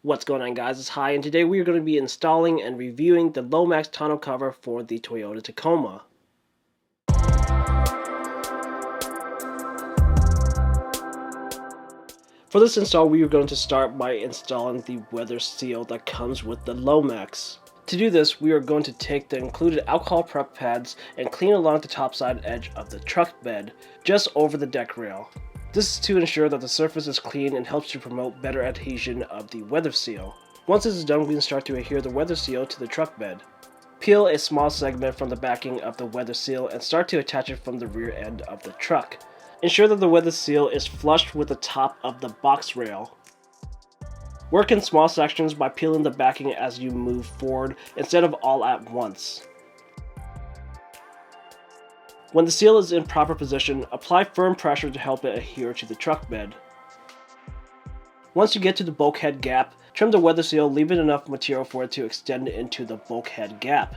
What's going on, guys? It's Hi, and today we are going to be installing and reviewing the LOMAX tonneau cover for the Toyota Tacoma. For this install, we are going to start by installing the weather seal that comes with the LOMAX. To do this, we are going to take the included alcohol prep pads and clean along the topside edge of the truck bed, just over the deck rail. This is to ensure that the surface is clean and helps to promote better adhesion of the weather seal. Once this is done, we can start to adhere the weather seal to the truck bed. Peel a small segment from the backing of the weather seal and start to attach it from the rear end of the truck. Ensure that the weather seal is flush with the top of the box rail. Work in small sections by peeling the backing as you move forward instead of all at once. When the seal is in proper position, apply firm pressure to help it adhere to the truck bed. Once you get to the bulkhead gap, trim the weather seal, leaving enough material for it to extend into the bulkhead gap.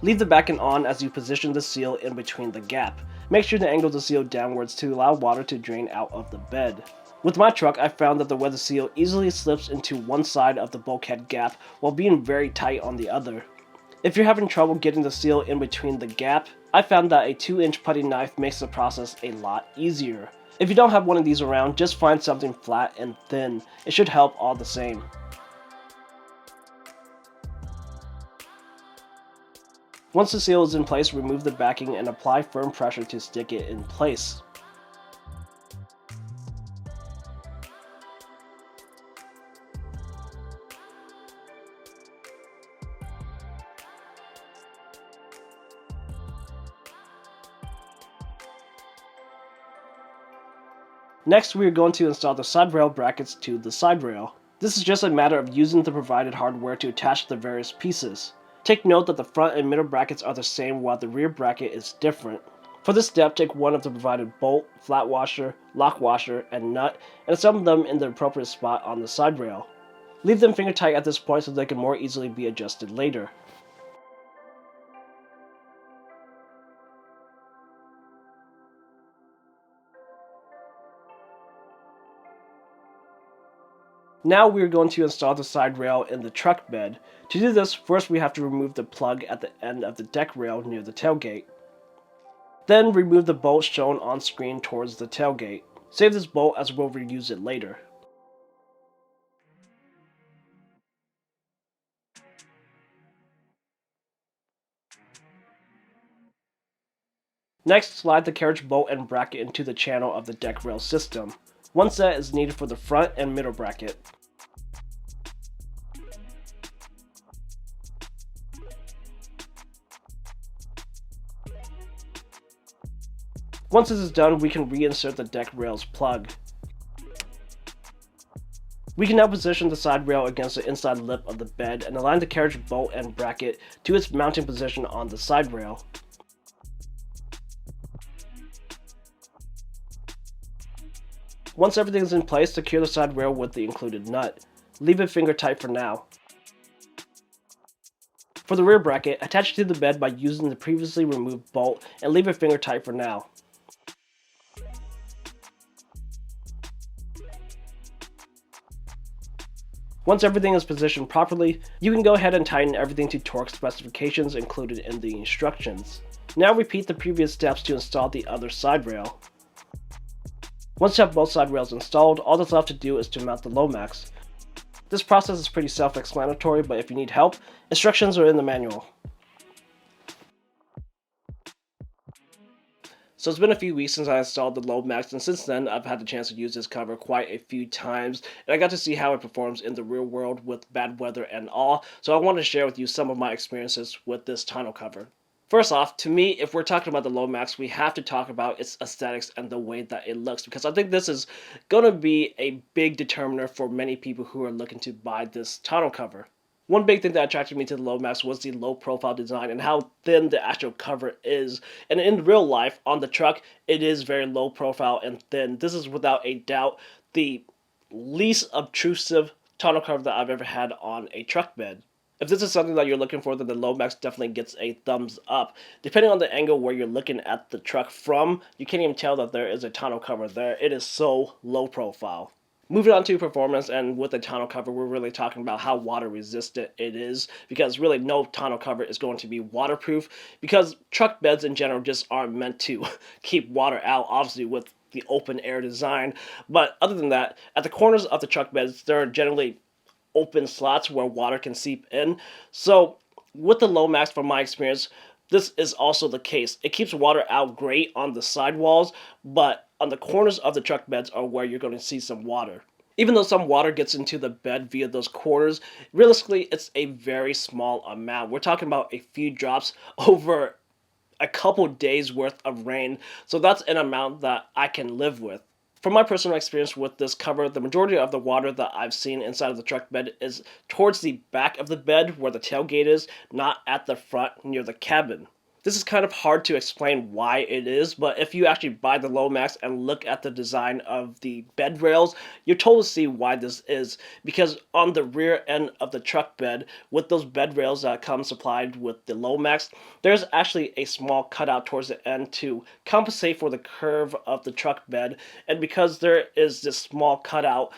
Leave the backing on as you position the seal in between the gap. Make sure to angle the seal downwards to allow water to drain out of the bed. With my truck, I found that the weather seal easily slips into one side of the bulkhead gap while being very tight on the other. If you're having trouble getting the seal in between the gap, I found that a 2-inch putty knife makes the process a lot easier. If you don't have one of these around, just find something flat and thin. It should help all the same. Once the seal is in place, remove the backing and apply firm pressure to stick it in place. Next, we are going to install the side rail brackets to the side rail. This is just a matter of using the provided hardware to attach the various pieces. Take note that the front and middle brackets are the same while the rear bracket is different. For this step, take one of the provided bolt, flat washer, lock washer, and nut, and assemble them in the appropriate spot on the side rail. Leave them finger tight at this point so they can more easily be adjusted later. Now we are going to install the side rail in the truck bed. To do this, first we have to remove the plug at the end of the deck rail near the tailgate. Then remove the bolt shown on screen towards the tailgate. Save this bolt as we'll reuse it later. Next, slide the carriage bolt and bracket into the channel of the deck rail system. One set is needed for the front and middle bracket. Once this is done, we can reinsert the deck rail's plug. We can now position the side rail against the inside lip of the bed and align the carriage bolt and bracket to its mounting position on the side rail. Once everything is in place, secure the side rail with the included nut. Leave it finger tight for now. For the rear bracket, attach it to the bed by using the previously removed bolt and leave it finger tight for now. Once everything is positioned properly, you can go ahead and tighten everything to torque specifications included in the instructions. Now repeat the previous steps to install the other side rail. Once you have both side rails installed, all that's left to do is to mount the LOMAX. This process is pretty self-explanatory, but if you need help, instructions are in the manual. So it's been a few weeks since I installed the LOMAX, and since then I've had the chance to use this cover quite a few times, and I got to see how it performs in the real world with bad weather and all, so I wanted to share with you some of my experiences with this tonneau cover. First off, to me, if we're talking about the LOMAX, we have to talk about its aesthetics and the way that it looks, because I think this is going to be a big determiner for many people who are looking to buy this tonneau cover. One big thing that attracted me to the LOMAX was the low profile design and how thin the actual cover is. And in real life, on the truck, it is very low profile and thin. This is without a doubt the least obtrusive tonneau cover that I've ever had on a truck bed. If this is something that you're looking for, then the LOMAX definitely gets a thumbs up. Depending on the angle where you're looking at the truck from, you can't even tell that there is a tonneau cover there. It is so low profile. Moving on to performance, and with the tonneau cover, we're really talking about how water resistant it is, because really no tonneau cover is going to be waterproof, because truck beds in general just aren't meant to keep water out, obviously with the open air design. But other than that, at the corners of the truck beds, there are generally open slots where water can seep in. So with the LOMAX, from my experience, this is also the case. It keeps water out great on the sidewalls, but on the corners of the truck beds are where you're going to see some water. Even though some water gets into the bed via those corners, realistically, it's a very small amount. We're talking about a few drops over a couple days worth of rain, so that's an amount that I can live with. From my personal experience with this cover, the majority of the water that I've seen inside of the truck bed is towards the back of the bed where the tailgate is, not at the front near the cabin. This is kind of hard to explain why it is, but if you actually buy the LOMAX and look at the design of the bed rails, you'll totally see why this is. Because on the rear end of the truck bed, with those bed rails that come supplied with the LOMAX, there's actually a small cutout towards the end to compensate for the curve of the truck bed. And because there is this small cutout,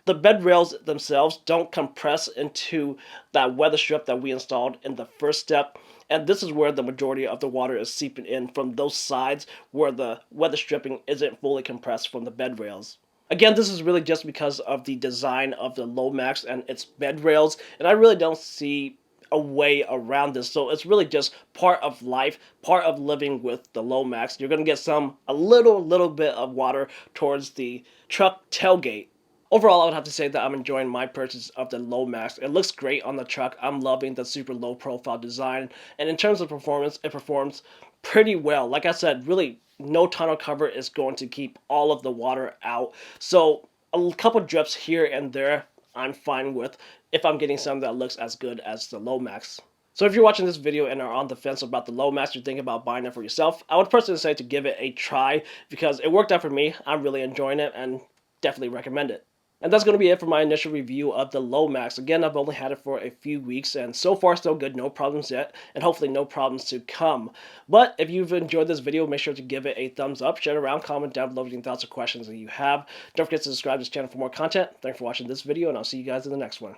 the bed rails themselves don't compress into that weather strip that we installed in the first step, and this is where the majority of the water is seeping in, from those sides where the weather stripping isn't fully compressed from the bed rails. Again, this is really just because of the design of the LOMAX and its bed rails, and I really don't see a way around this. So it's really just part of life, part of living with the LOMAX. You're going to get a little bit of water towards the truck tailgate. Overall, I would have to say that I'm enjoying my purchase of the LOMAX. It looks great on the truck. I'm loving the super low profile design. And in terms of performance, it performs pretty well. Like I said, really no tonneau cover is going to keep all of the water out. So a couple drips here and there, I'm fine with, if I'm getting something that looks as good as the LOMAX. So if you're watching this video and are on the fence about the LOMAX, you're thinking about buying it for yourself, I would personally say to give it a try, because it worked out for me. I'm really enjoying it and definitely recommend it. And that's going to be it for my initial review of the LOMAX. Again, I've only had it for a few weeks, and so far so good, no problems yet, and hopefully no problems to come. But if you've enjoyed this video, make sure to give it a thumbs up, share it around, comment down below with any thoughts or questions that you have. Don't forget to subscribe to this channel for more content. Thanks for watching this video, and I'll see you guys in the next one.